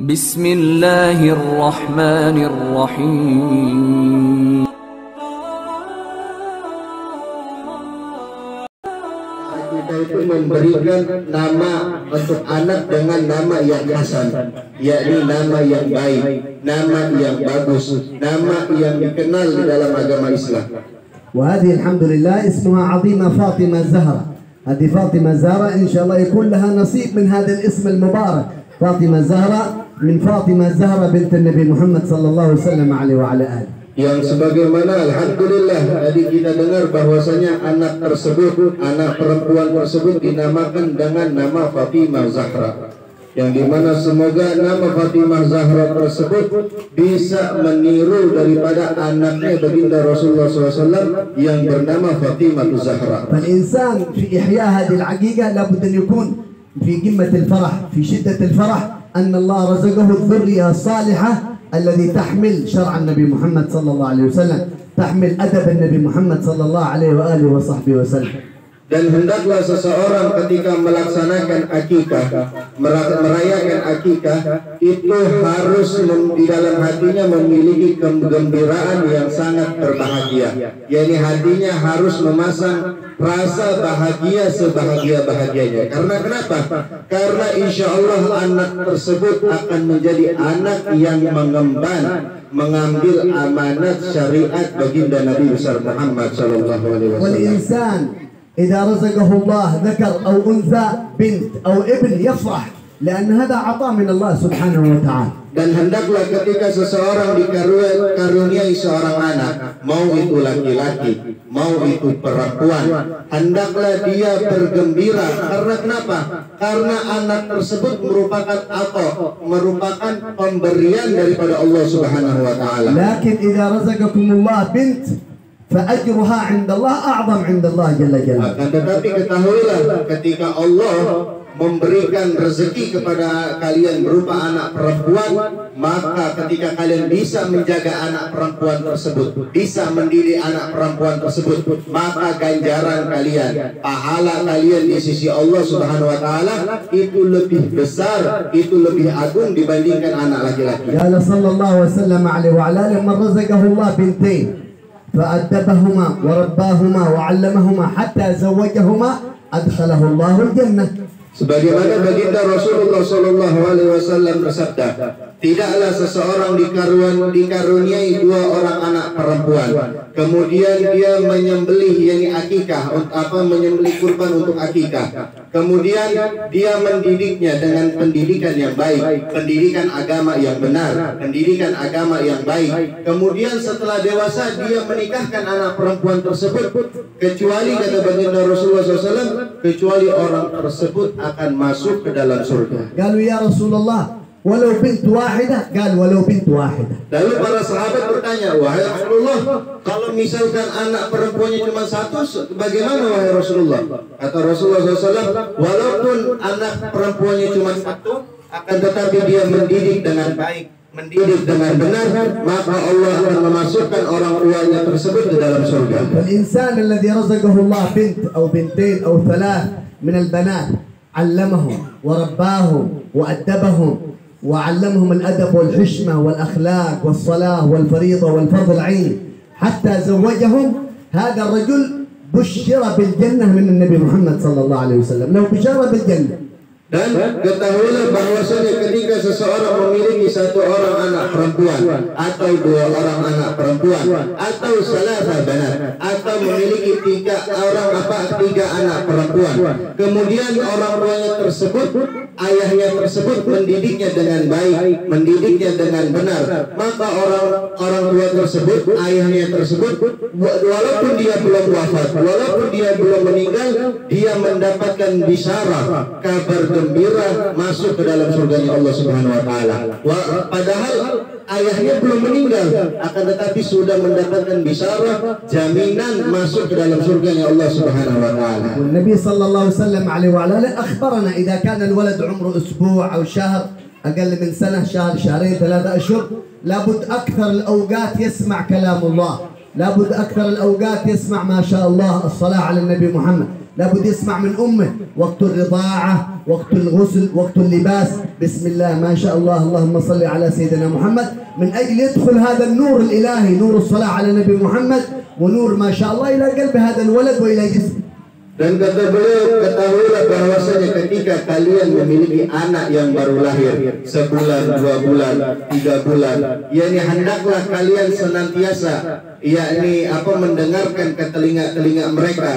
Bismillahirrahmanirrahim. Kita itu memberikan nama untuk anak dengan nama yang hasan, yakni nama yang baik, nama yang bagus, nama yang dikenal di dalam agama Islam. وهذه الحمد لله اسمها عظيمة فاطمة الزهرة. هذه فاطمة الزهرة إن شاء الله يكون لها نصيب من هذا الاسم المبارك. فاطمة الزهرة من فاطمة الزهرة بنت النبي محمد صلى الله عليه وسلم عليه وعلى آله. Yang sebagaimana alhamdulillah tadi kita dengar bahwasanya anak tersebut, anak perempuan tersebut dinamakan dengan nama Fatimah Zahra, yang dimana semoga nama Fatimah Zahra tersebut bisa meniru daripada anaknya baginda Rasulullah SAW yang bernama Fatimah Zahra. فالإنسان في إحياء هذه العقيقة لابد أن يكون في قمة الفرح، في شدة الفرح أن الله رزقه الذرية الصالحة الذي تحمل شرع النبي محمد صلى الله عليه وسلم، تحمل أدب النبي محمد صلى الله عليه وآله وصحبه وسلم. Dan hendaklah seseorang ketika melaksanakan akikah, merayakan akikah, itu harus di dalam hatinya memiliki kegembiraan yang sangat berbahagia. Yani hatinya harus memasang rasa bahagia sebahagia-bahagianya. Karena kenapa? Karena insya Allah anak tersebut akan menjadi anak yang mengemban, mengambil amanat syariat baginda Nabi besar Muhammad sallallahu alaihi wasallam. إذا رزقه الله ذكر أو أنثى بنت أو ابن يفرح لأن هذا عطاء من الله سبحانه وتعالى. Dan hendaklah ketika seseorang dikaruniai seorang anak, mau itu laki-laki, mau itu perempuan, hendaklah dia bergembira. Karena kenapa? Karena anak tersebut merupakan apa? Merupakan pemberian daripada Allah Subhanahu wa taala. Lakin إذا رزقكم الله بنت فأجرها عند الله أعظم عند الله جل جلاله. Akan tetapi ketahuilah ketika Allah memberikan rezeki kepada kalian berupa anak perempuan, maka ketika kalian bisa menjaga anak perempuan tersebut, bisa mendidik anak perempuan tersebut, maka ganjaran kalian, pahala kalian di sisi Allah Subhanahu wa taala itu lebih besar, itu lebih agung dibandingkan anak laki-laki. قال صلى الله وسلم عليه وعلى آله من رزقه الله بنتين فأدبهما ورباهما وعلمهما حتى زوجهما أدخله الله الجنة. Sebagaimana baginda Rasulullah Sallallahu Alaihi Wasallam bersabda, tidaklah seseorang dikaruniai dua orang anak perempuan, kemudian dia menyembelih yakni akikah, menyembelih kurban untuk akikah, kemudian dia mendidiknya dengan pendidikan yang baik, pendidikan agama yang benar, pendidikan agama yang baik, kemudian setelah dewasa dia menikahkan anak perempuan tersebut, kecuali kata baginda Rasulullah SAW, kecuali orang tersebut akan masuk ke dalam surga. قالوا يا رسول الله ولو بنت واحدة؟ قال ولو بنت واحدة. Lalu para sahabat bertanya, wahai Rasulullah, kalau misalkan anak perempuannya cuma satu, bagaimana wahai Rasulullah? Kata Rasulullah SAW, walaupun anak perempuannya cuma satu, akan tetapi dia mendidik dengan baik, mendidik dengan benar, maka Allah akan memasukkan orang tuanya tersebut ke dalam surga. الإنسان الذي رزقه الله بنت أو بنتين أو ثلاث من البنات علمهم ورباهم وأدبهم وعلمهم الأدب والحشمة والأخلاق والصلاة والفريضة والفرض العين حتى زوجهم، هذا الرجل بشر بالجنة من النبي محمد صلى الله عليه وسلم، له بشارة بالجنة. Dan ketahuilah bahwasanya ketika seseorang memiliki satu orang anak perempuan atau dua orang anak perempuan atau salasa banat atau memiliki tiga anak perempuan, kemudian orang tuanya tersebut, ayahnya tersebut mendidiknya dengan baik, mendidiknya dengan benar, maka orang tua tersebut, ayahnya tersebut, walaupun dia belum wafat, walaupun dia belum meninggal, dia mendapatkan bisyarah, kabar gembira masuk ke dalam surganya Allah Subhanahu wa taala. Padahal ayahnya belum meninggal, akan tetapi sudah mendapatkan bisyarah, jaminan masuk ke dalam surganya Allah Subhanahu wa taala. والنبي صلى الله عليه وسلم عليه وعلى آله أخبرنا إذا كان الولد عمره أسبوع أو شهر، أقل من سنة، شهر، شهرين، 3 أشهر، لابد أكثر الأوقات يسمع كلام الله، لابد أكثر الأوقات يسمع ما شاء الله الصلاة على النبي محمد، لابد يسمع من أمه وقت الرضاعة، وقت الغسل، وقت اللباس. بسم الله ما شاء الله، اللهم صل على سيدنا محمد، من أجل يدخل هذا النور الإلهي، نور الصلاة على نبي محمد، ونور ما شاء الله إلى قلب هذا الولد وإلى جسمه. Dan kata beliau, ketahuilah bahwasanya ketika kalian memiliki anak yang baru lahir, sebulan, 2 bulan, 3 bulan, yakni hendaklah kalian senantiasa yakni mendengarkan ke telinga-telinga mereka,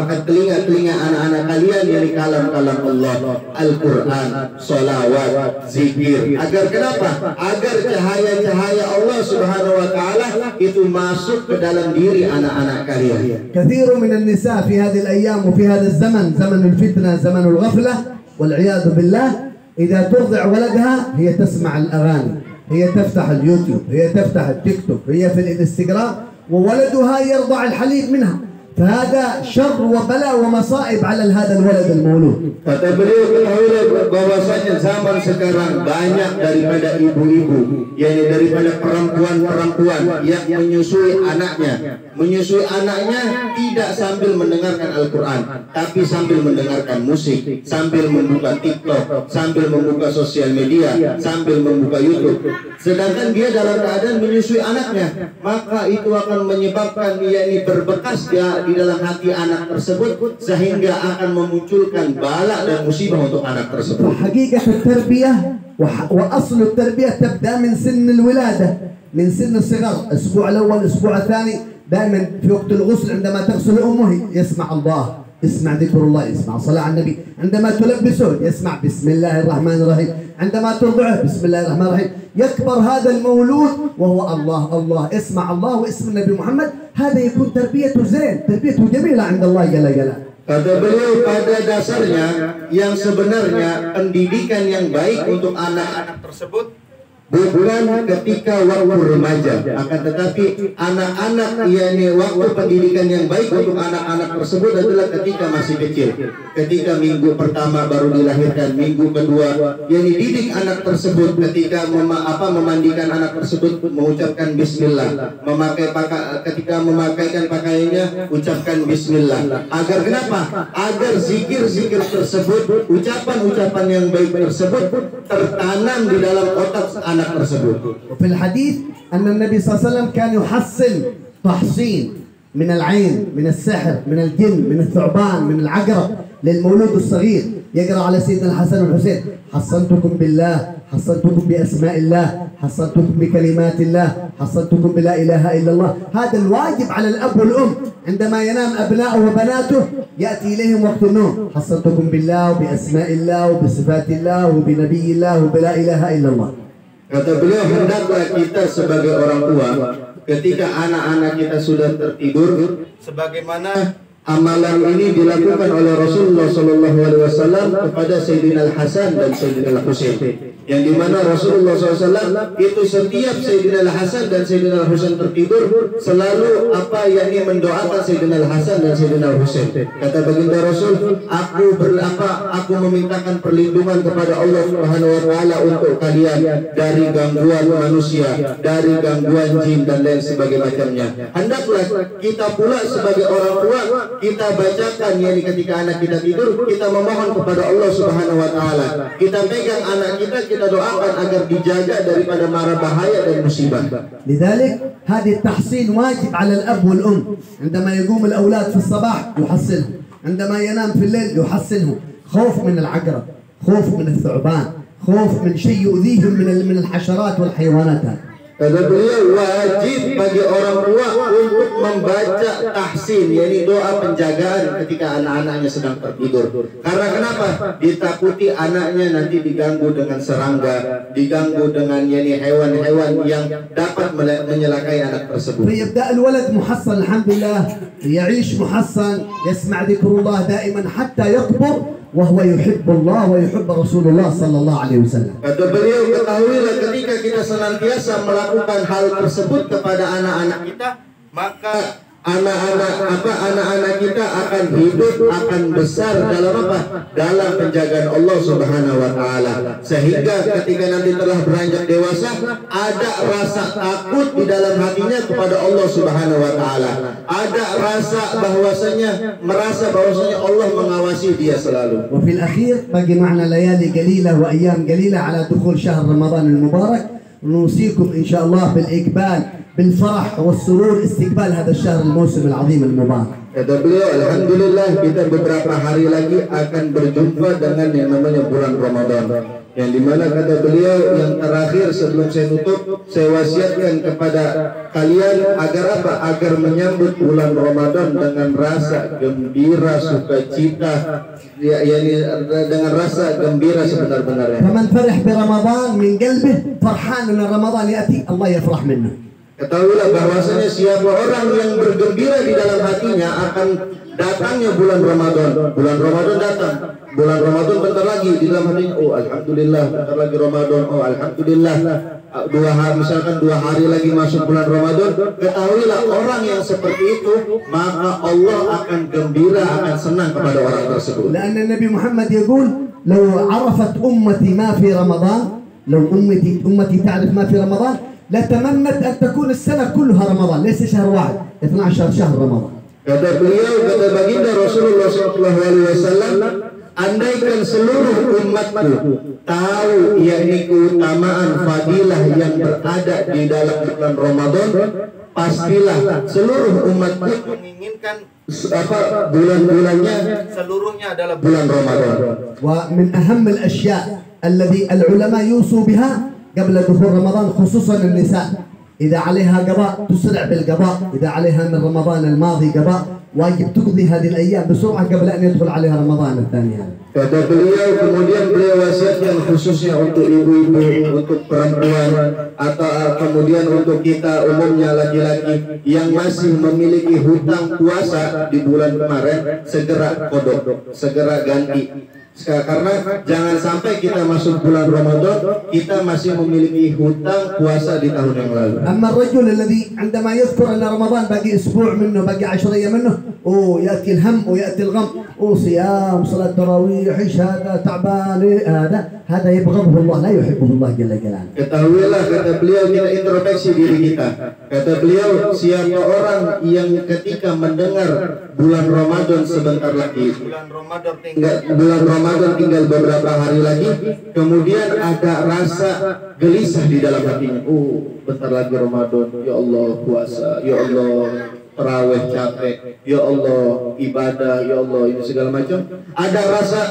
ke telinga-telinga anak-anak kalian, yakni kalam-kalam Allah, Al-Quran, sholawat, zikir. Agar kenapa? Agar cahaya-cahaya Allah Subhanahu wa Ta'ala itu masuk ke dalam diri anak-anak kalian. كثير من النساء في هذه الأيام وفي هذا الزمن، زمن الفتنة، زمن الغفلة والعياذ بالله، إذا ترضع ولدها هي تسمع الأغاني، هي تفتح اليوتيوب، هي تفتح التيك توك، هي في الانستغرام، وولدها يرضع الحليب منها. فهذا شر وبلاء ومصائب على هذا الولد المولود. Kata beliau, ketahuilah bahwasanya zaman sekarang banyak daripada ibu-ibu, yakni daripada perempuan-perempuan yang menyusui anaknya tidak sambil mendengarkan Al-Quran, tapi sambil mendengarkan musik, sambil membuka TikTok, sambil membuka sosial media, sambil membuka YouTube. Sedangkan dia dalam keadaan menyusui anaknya, maka itu akan menyebabkan yakni berbekas di dalam hati anak tersebut, sehingga akan memunculkan bala dan musibah untuk anak tersebut. حقيقة التربية وأصل التربية تبدأ من سن الولادة، من سن الصغر، الأسبوع الأول، الأسبوع الثاني، دائما في وقت الغسل عندما تغسل أمه يسمع الله، يسمع ذكر الله، يسمع صلاة على النبي، عندما تلبسه يسمع بسم الله الرحمن الرحيم، عندما ترضعه بسم الله الرحمن الرحيم. يكبر هذا المولود وهو الله الله، اسمع الله واسم النبي محمد، هذا يكون تربيته زين، تربيته جميلة عند الله جل جلاله. Kata beliau, pada dasarnya yang sebenarnya pendidikan yang baik untuk anak-anak tersebut bukan ketika waktu remaja, akan tetapi anak-anak, yakni waktu pendidikan yang baik untuk anak-anak tersebut adalah ketika masih kecil, ketika minggu pertama baru dilahirkan, minggu kedua, yakni didik anak tersebut ketika memandikan anak tersebut, mengucapkan Bismillah, ketika memakaikan pakaiannya ucapkan Bismillah. Agar kenapa? Agar zikir-zikir tersebut, ucapan-ucapan yang baik tersebut tertanam di dalam otak anak tersebut. وفي الحديث أن النبي صلى الله عليه وسلم كان يحصن تحصين من العين، من السحر، من الجن، من الثعبان، من العقرب للمولود الصغير. يقرأ على سيدنا الحسن والحسين: حصنتكم بالله، حصنتكم بأسماء الله، حصنتكم بكلمات الله، حصنتكم بلا إله إلا الله. هذا الواجب على الأب والأم، عندما ينام أبناؤه وبناته يأتي إليهم وقت النوم: حصنتكم بالله وبأسماء الله وبصفات الله وبنبي الله وبلا إله إلا الله. Kata beliau, hendaklah kita sebagai orang tua ketika anak-anak kita sudah tertidur, sebagaimana amalan ini dilakukan oleh Rasulullah SAW kepada Sayyidina Al-Hasan dan Sayyidina Al-Husain, yang dimana Rasulullah SAW itu setiap Sayyidina Al-Hasan dan Sayyidina Al-Husain tertidur selalu yakni mendoakan Sayyidina Al-Hasan dan Sayyidina Al-Husain. Kata baginda Rasul, aku memintakan perlindungan kepada Allah Subhanahu wa Ta'ala untuk kalian dari gangguan manusia, dari gangguan jin dan lain sebagainya. Hendaklah kita pula sebagai orang tua kita bacakan, yakni ketika anak kita tidur, kita memohon kepada Allah Subhanahu wa Ta'ala, kita pegang anak kita doakan agar dijaga daripada mara bahaya dan musibah. لذلك هذه التحصين واجب على الأب والأم. عندما يقوم الأولاد في الصباح يحصنهم، عندما ينام في الليل يحصنهم، خوف من العقرب، خوف من الثعبان، خوف من شيء يؤذيهم من الحشرات والحيوانات. Kata beliau, wajib bagi orang tua untuk membaca tahsin, yakni doa penjagaan ketika anak-anaknya sedang tertidur. Karena kenapa? Ditakuti anaknya nanti diganggu dengan serangga, diganggu dengan yakni hewan-hewan yang dapat menyelakai anak tersebut. فيبدأ الولد محصن الحمد لله، يعيش محصن، يسمع ذكر الله دائما حتى يكبر وهو يحب الله ويحب رسول الله صلى الله عليه وسلم. Kata beliau, ketahuilah ketika kita senantiasa melakukan hal tersebut kepada anak-anak kita, maka anak-anak kita akan hidup, akan besar dalam apa? Dalam penjagaan Allah Subhanahu wa taala. Sehingga ketika nanti telah beranjak dewasa, ada rasa takut di dalam hatinya kepada Allah Subhanahu wa taala. Ada rasa merasa bahwasanya Allah mengawasi dia selalu. وفي الأخير باقي معنا ليالي قليلة وأيام قليلة على دخول شهر رمضان المبارك. نوصيكم إن شاء الله بالإقبال بالفرح والسرور استقبال هذا الشهر الموسم العظيم المبارك. Kata beliau, alhamdulillah kita beberapa hari lagi akan berjumpa dengan yang namanya bulan Ramadan. Yang dimana kata beliau yang terakhir sebelum saya tutup, saya wasiatkan kepada kalian agar apa? Agar menyambut bulan Ramadan dengan rasa gembira, sukacita, dengan rasa gembira sebenar-benarnya. فمن فرح برمضان من قلبه فرحان ان رمضان ياتي الله يفرح منه. Ketahuilah bahwasanya siapa orang yang bergembira di dalam hatinya akan datangnya bulan Ramadan. Bulan Ramadan datang. Bulan Ramadan bentar lagi di dalam hatinya, oh alhamdulillah, bentar lagi Ramadan, oh alhamdulillah. Misalkan 2 hari lagi masuk bulan Ramadan, ketahuilah orang yang seperti itu, maka Allah akan gembira, akan senang kepada orang tersebut. لأن النبي محمد يقول لو عرفت أمتي ما في رمضان، لو أمتي تعرف ما في رمضان لتمنت أن تكون السنة كلها رمضان، ليس شهر واحد، 12 شهر رمضان. Kata beliau, kata baginda Rasulullah SAW, andaikan seluruh umatku tahu yakni keutamaan fadilah yang berada di dalam bulan Ramadan, pastilah seluruh umatku menginginkan bulan-bulannya seluruhnya adalah bulan Ramadan. ومن أهم الأشياء الذي العلماء يوصوا بها قبل دخول رمضان خصوصا النساء، إذا عليها قضاء تسرع بالقضاء، إذا عليها من رمضان الماضي قضاء واجب تقضي هذه الأيام بسرعة قبل أن يدخل عليها رمضان الثاني. Kata beliau, kemudian beliau wasiatkan khususnya untuk ibu-ibu, untuk perempuan, atau kemudian untuk kita umumnya laki-laki yang masih memiliki hutang puasa di bulan kemarin, segera kodok, segera ganti. Karena jangan sampai kita masuk bulan Ramadan kita masih memiliki hutang puasa di tahun yang lalu. أما الرجل الذي عندما يذكر أن رمضان باقي أسبوع منه، باقي 10 أيام منه، يأتي الهم ويأتي الغم، صيام، صلاة تراويح، هذا تعبان، هذا يبغضه الله، لا يحبه الله جل جلاله. Ketahuilah, kata beliau, kita introspeksi diri kita. Kata beliau, siapa orang yang ketika mendengar bulan Ramadan sebentar lagi, bulan Ramadan tinggal beberapa hari lagi, kemudian ada rasa gelisah di dalam hatinya. Bentar lagi Ramadan, ya Allah puasa, ya Allah tarawih capek, ya Allah ibadah, ya Allah ini segala macam. Ada rasa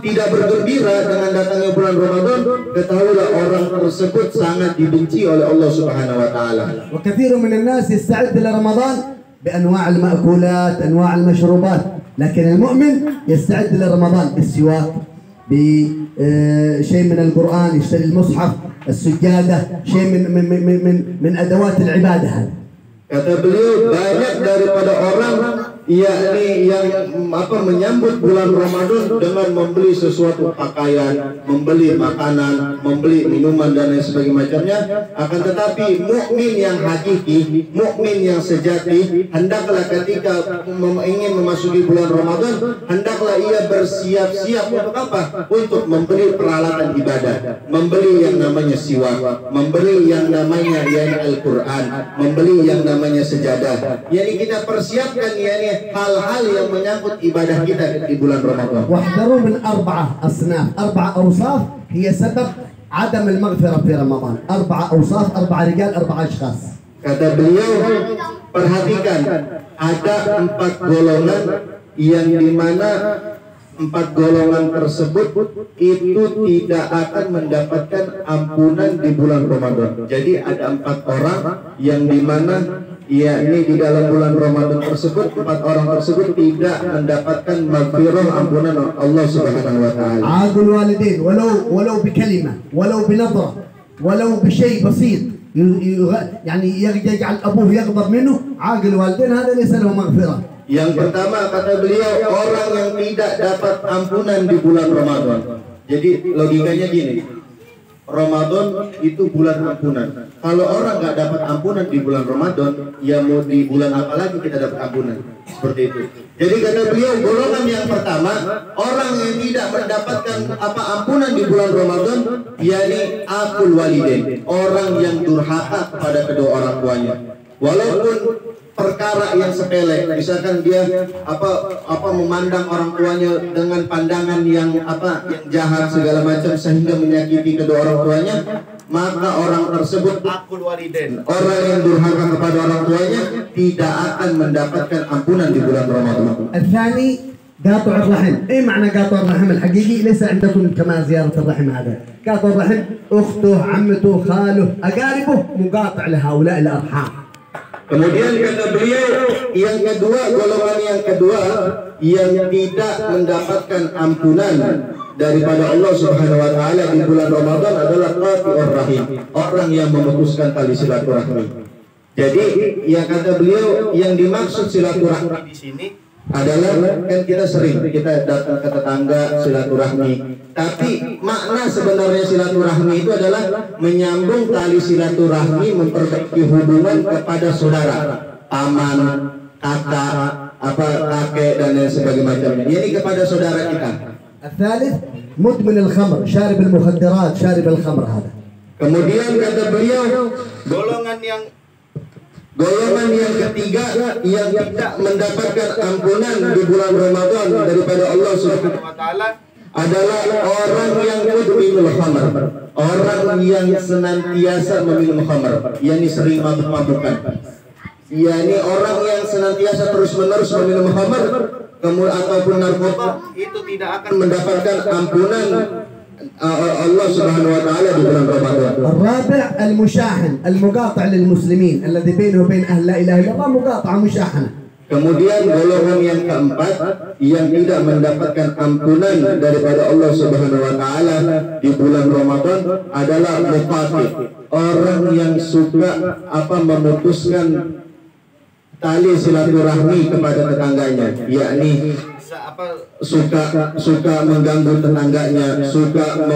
tidak bergembira dengan datangnya bulan Ramadan, ketahuilah orang tersebut sangat dibenci oleh Allah Subhanahu wa taala. وكثير من الناس يستعد لرمضان بأنواع المأكولات، أنواع المشروبات، لكن المؤمن يستعد لرمضان بالسواك، بشيء من القرآن، يشتري المصحف، السجادة، شيء من أدوات العبادة هذا. Kata beliau, banyak daripada orang yakni yang menyambut bulan Ramadan dengan membeli sesuatu pakaian, membeli makanan, membeli minuman dan lain sebagainya. Akan tetapi mukmin yang hakiki, mukmin yang sejati, hendaklah ketika ingin memasuki bulan Ramadan, hendaklah ia bersiap-siap untuk apa? Untuk membeli peralatan ibadah, membeli yang namanya siwak, membeli yang namanya Al-Quran, membeli yang namanya sejadah. Yani kita persiapkan hal-hal yang menyangkut ibadah kita di bulan Ramadan. واحذروا من 4 أصناف، 4 أوصاف هي سبب عدم المغفرة في رمضان. 4 أوصاف، 4 رجال، 4 أشخاص. Kata beliau, perhatikan ada 4 golongan yang dimana 4 golongan tersebut itu tidak akan mendapatkan ampunan di bulan Ramadan. Jadi ada 4 orang yang dimana yakni di dalam bulan Ramadan tersebut 4 orang tersebut tidak mendapatkan maghfirah ampunan Allah Subhanahu wa taala. عاق الوالدين ولو بكلمة، ولو بنظرة، ولو بشيء بسيط، يعني يجعل أبوه يغضب منه، عاق الوالدين هذا ليس له مغفرة. Yang pertama kata beliau, orang yang tidak dapat ampunan di bulan Ramadan. Jadi logikanya gini, Ramadan itu bulan ampunan. Kalau orang nggak dapat ampunan di bulan Ramadan, ya mau di bulan apa lagi kita dapat ampunan? Seperti itu. Jadi kata beliau, golongan yang pertama, orang yang tidak mendapatkan ampunan di bulan Ramadan, yakni aqul walidain, orang yang durhaka pada kedua orang tuanya. Walaupun perkara yang sepele, misalkan dia memandang orang tuanya dengan pandangan yang jahat segala macam sehingga menyakiti kedua orang tuanya, maka orang tersebut aqul walidain, orang yang durhaka kepada orang tuanya tidak akan mendapatkan ampunan di bulan Ramadan. الثاني قاطع الرحم. ايه معنى قاطع الرحم الحقيقي؟ ليس عندكم كما زيارة الرحم هذا. قاطع الرحم اخته، عمته، خاله، اقاربه، مقاطع لهؤلاء الارحام. Kemudian kata beliau yang kedua, golongan yang kedua yang tidak mendapatkan ampunan daripada Allah Subhanahu wa taala di bulan Ramadan adalah qati'ur rahim, orang yang memutuskan tali silaturahmi. Jadi yang kata beliau yang dimaksud silaturahmi di sini adalah, kan kita sering kita datang ke tetangga silaturahmi, tapi makna sebenarnya silaturahmi itu adalah menyambung tali silaturahmi, memperbaiki hubungan kepada saudara, paman, kakak, kakek dan lain sebagainya. Ini kepada saudara kita. الثالث مدمن الخمر، شارب المخدرات، شارب الخمر هذا. Kemudian kata beliau, golongan yang ketiga yang tidak mendapatkan ampunan di bulan Ramadan daripada Allah Subhanahu wa taala adalah orang yang mudminul khamr, orang yang senantiasa meminum khamr, yakni sering mabuk-mabukan. Yakni orang yang senantiasa terus-menerus meminum khamr ataupun narkoba, itu tidak akan mendapatkan ampunan Allah Subhanahu wa taala di bulan Ramadan. الرابع المشاحن المقاطع للمسلمين الذي بينه وبين أهل لا إله إلا الله مقاطعة مشاحنة. Kemudian golongan yang keempat yang tidak mendapatkan ampunan daripada Allah Subhanahu wa taala di bulan Ramadan adalah muqati, orang yang suka memutuskan tali silaturahmi kepada tetangganya, yakni suka mengganggu tetangganya, suka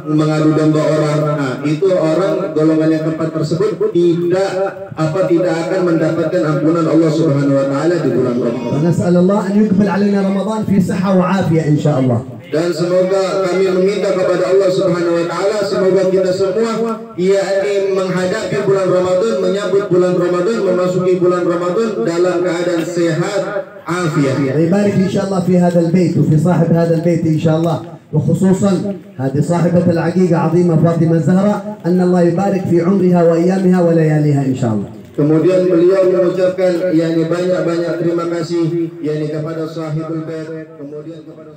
mengadu domba orang. Nah, itu orang golongan yang keempat tersebut tidak akan mendapatkan ampunan Allah Subhanahu wa taala di bulan Ramadan. نسأل الله أن يقبل علينا رمضان في صحة وعافية إن شاء الله. Dan semoga kami meminta kepada Allah Subhanahu wa taala, semoga kita semua yakni menghadapi bulan Ramadan, menyambut bulan Ramadan, memasuki bulan Ramadan dalam keadaan sehat, afiat. يبارك إن شاء الله في هذا البيت وفي صاحب هذا البيت إن شاء الله، وخصوصا هذه صاحبة العقيقة عظيمة فاطمة الزهراء، أن الله يبارك في عمرها وأيامها ولياليها إن شاء الله. Kemudian beliau mengucapkan yakni banyak-banyak terima kasih yakni kepada sahibul bait, kemudian kepada